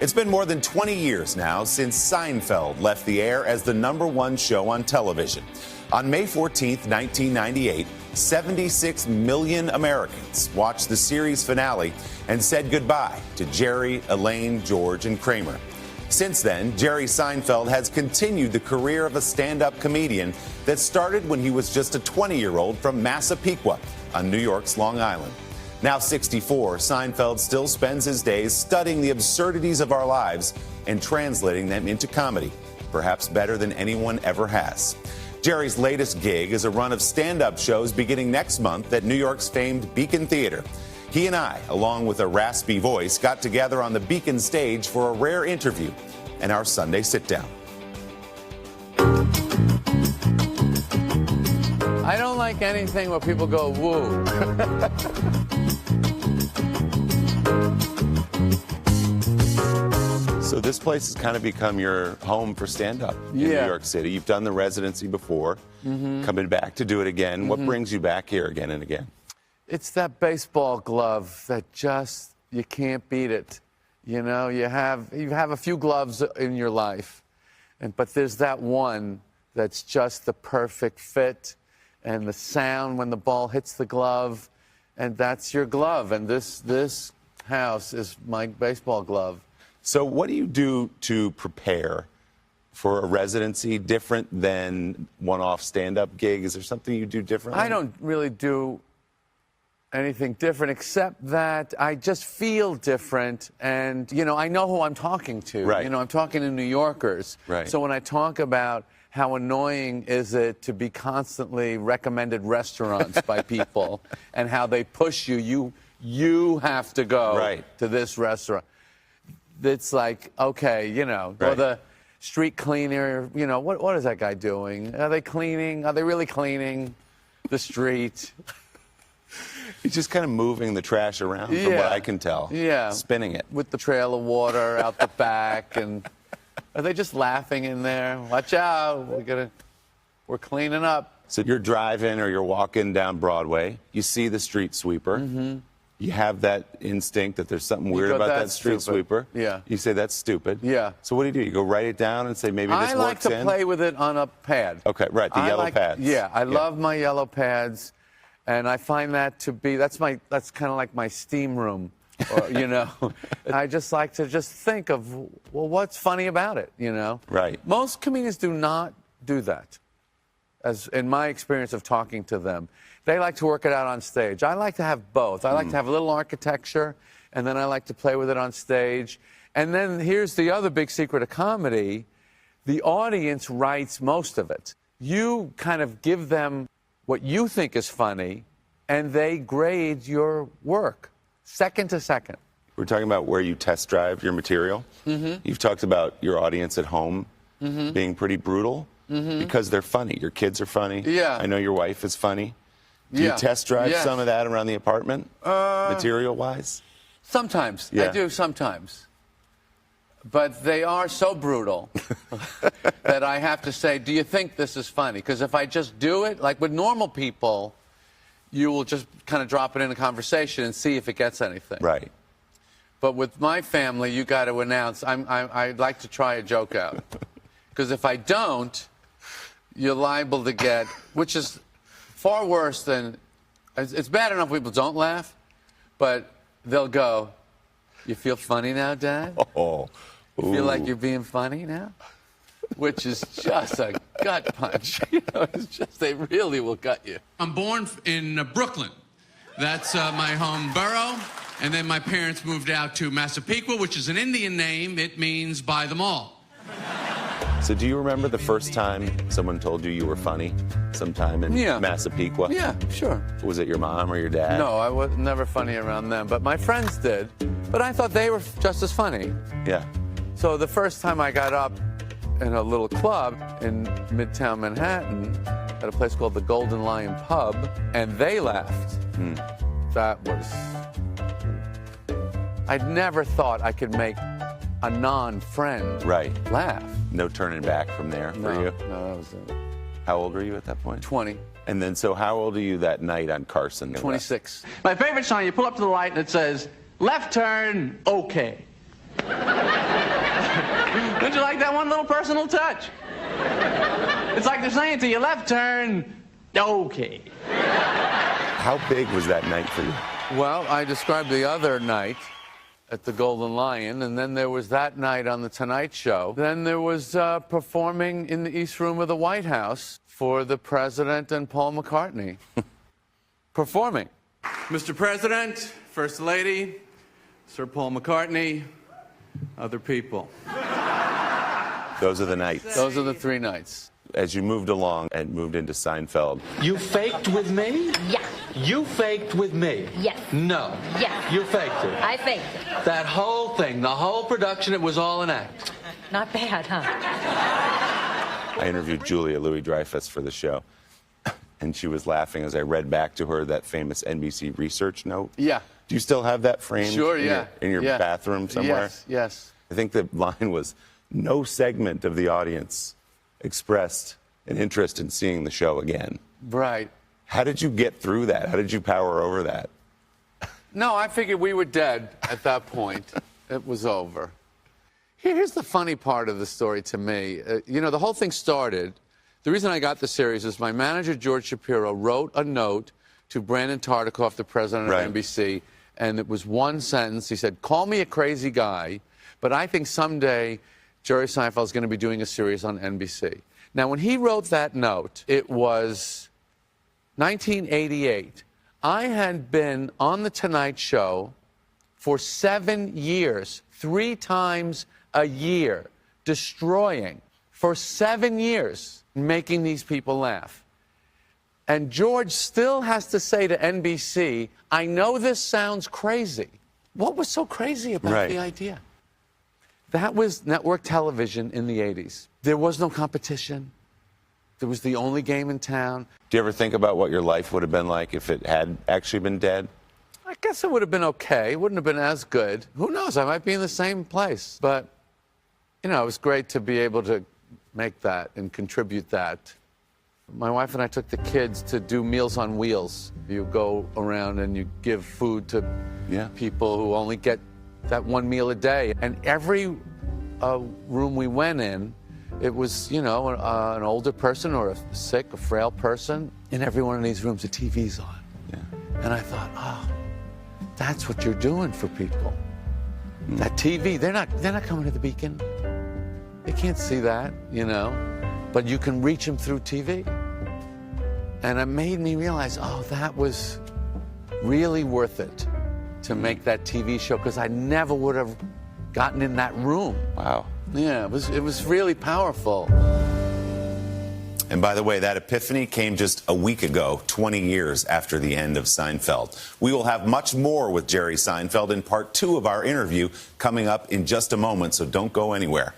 It's been more than 20 years now since Seinfeld left the air as the #1 show on television. On May 14th, 1998, 76 million Americans watched the series finale and said goodbye to Jerry, Elaine, George, and Kramer. Since then, Jerry Seinfeld has continued the career of a stand-up comedian that started when he was just a 20-year-old from Massapequa on New York's Long Island. Now 64, Seinfeld still spends his days studying the absurdities of our lives and translating them into comedy, perhaps better than anyone ever has. Jerry's latest gig is a run of stand-up shows beginning next month at New York's famed Beacon Theater. He and I, along with a raspy voice, got together on the Beacon stage for a rare interview and our Sunday Sitdown. I don't like anything where people go, woo. So this place has kind of become your home for stand-up in New York City. You've done the residency before, coming back to do it again. What brings you back here again and again? It's that baseball glove that just, you can't beat it. You know, you have a few gloves in your life, but there's that one that's just the perfect fit, and the sound when the ball hits the glove, and that's your glove. And this house is my baseball glove. So what do you do to prepare for a residency different than one-off stand-up gig? Is there something you do differently? I don't really do anything different, except that I just feel different, and, you know, I know who I'm talking to. Right. You know, I'm talking to New Yorkers. Right. So when I talk about how annoying is it to be constantly recommended restaurants by people and how they push you have to go to this restaurant. It's like, okay, you know, or the street cleaner, you know, what is that guy doing? Are they cleaning? Are they really cleaning the street? He's just kind of moving the trash around, from what I can tell. Yeah. Spinning it. With the trail of water out the back. And are they just laughing in there? Watch out. We're cleaning up. So you're driving or you're walking down Broadway. You see the street sweeper. You have that instinct that there's something weird about that street sweeper. Yeah. You say, that's stupid. Yeah. So what do? You go write it down and say, maybe this works in? I like to play with it on a pad. Okay, right, the yellow pads. Yeah, I love my yellow pads. And I find that to be, that's kind of like my steam room, or, you know. I just like to just think of, well, what's funny about it, you know? Right. Most comedians do not do that, as in my experience of talking to them. They like to work it out on stage. I like to have both. I like to have a little architecture, and then I like to play with it on stage. And then here's the other big secret of comedy. The audience writes most of it. You kind of give them what you think is funny, and they grade your work second to second. We're talking about where you test drive your material. You've talked about your audience at home being pretty brutal because they're funny. Your kids are funny. Yeah. I know your wife is funny. Do you test drive some of that around the apartment, material-wise? Sometimes. Yeah. I do sometimes. But they are so brutal that I have to say, do you think this is funny? Because if I just do it, like with normal people, you will just kind of drop it in a conversation and see if it gets anything. Right. But with my family, you got to announce, I'd like to try a joke out. Because if I don't, you're liable to get, which is far worse than, it's bad enough people don't laugh, but they'll go, you feel funny now, Dad? Oh. You feel like you're being funny now? Which is just a gut punch. You know, it's just, they really will gut you. I'm born in Brooklyn. That's my home borough. And then my parents moved out to Massapequa, which is an Indian name. It means by them all. So do you remember the first time someone told you were funny sometime in Massapequa? Yeah, sure. Was it your mom or your dad? No, I was never funny around them, but my friends did. But I thought they were just as funny. Yeah. So the first time I got up in a little club in Midtown Manhattan at a place called the Golden Lion Pub, and they laughed. That was... I'd never thought I could make a non-friend laugh. No turning back from there for you? No, that was it. How old were you at that point? 20. And then, so how old are you that night on Carson? My favorite song, you pull up to the light and it says, left turn, okay. like that one little personal touch. It's like they're saying to your left turn, okay. How big was that night for you? Well, I described the other night at the Golden Lion, and then there was that night on The Tonight Show. Then there was performing in the East Room of the White House for the President and Paul McCartney. Performing. Mr. President, First Lady, Sir Paul McCartney, other people. Those are the nights. Those are the 3 nights. As you moved along and moved into Seinfeld, You faked with me? Yeah. You faked with me? Yes. No. Yes. You faked it. I faked it. That whole thing, the whole production, it was all an act. Not bad, huh? I interviewed Julia Louis-Dreyfus for the show, and she was laughing as I read back to her that famous NBC research note. Yeah. Do you still have that framed Sure, yeah. in your Yeah. bathroom somewhere? Yes, yes. I think the line was, no segment of the audience expressed an interest in seeing the show again. Right. How did you get through that? How did you power over that? No, I figured we were dead at that point. It was over. Here's the funny part of the story to me. The whole thing started, the reason I got the series is my manager, George Shapiro, wrote a note to Brandon Tartikoff, the president Right. of NBC, and it was one sentence. He said, call me a crazy guy, but I think someday Jerry Seinfeld is going to be doing a series on NBC. Now, when he wrote that note, it was 1988. I had been on The Tonight Show for 7 years, 3 times a year, destroying, for 7 years, making these people laugh. And George still has to say to NBC, I know this sounds crazy. What was so crazy about the idea? That was network television in the 80s. There was no competition. It was the only game in town. Do you ever think about what your life would have been like if it had actually been dead? I guess it would have been okay. It wouldn't have been as good. Who knows? I might be in the same place. But, it was great to be able to make that and contribute that. My wife and I took the kids to do Meals on Wheels. You go around and you give food to people who only get that one meal a day. And every room we went in, it was, an older person or a sick, a frail person. In every one of these rooms, the TV's on. Yeah. And I thought, that's what you're doing for people. That TV, they're not coming to the Beacon. They can't see that, but you can reach them through TV. And it made me realize, that was really worth it to make that TV show, because I never would have gotten in that room. Wow. Yeah, it was really powerful. And by the way, that epiphany came just a week ago, 20 years after the end of Seinfeld. We will have much more with Jerry Seinfeld in part 2 of our interview coming up in just a moment, so don't go anywhere.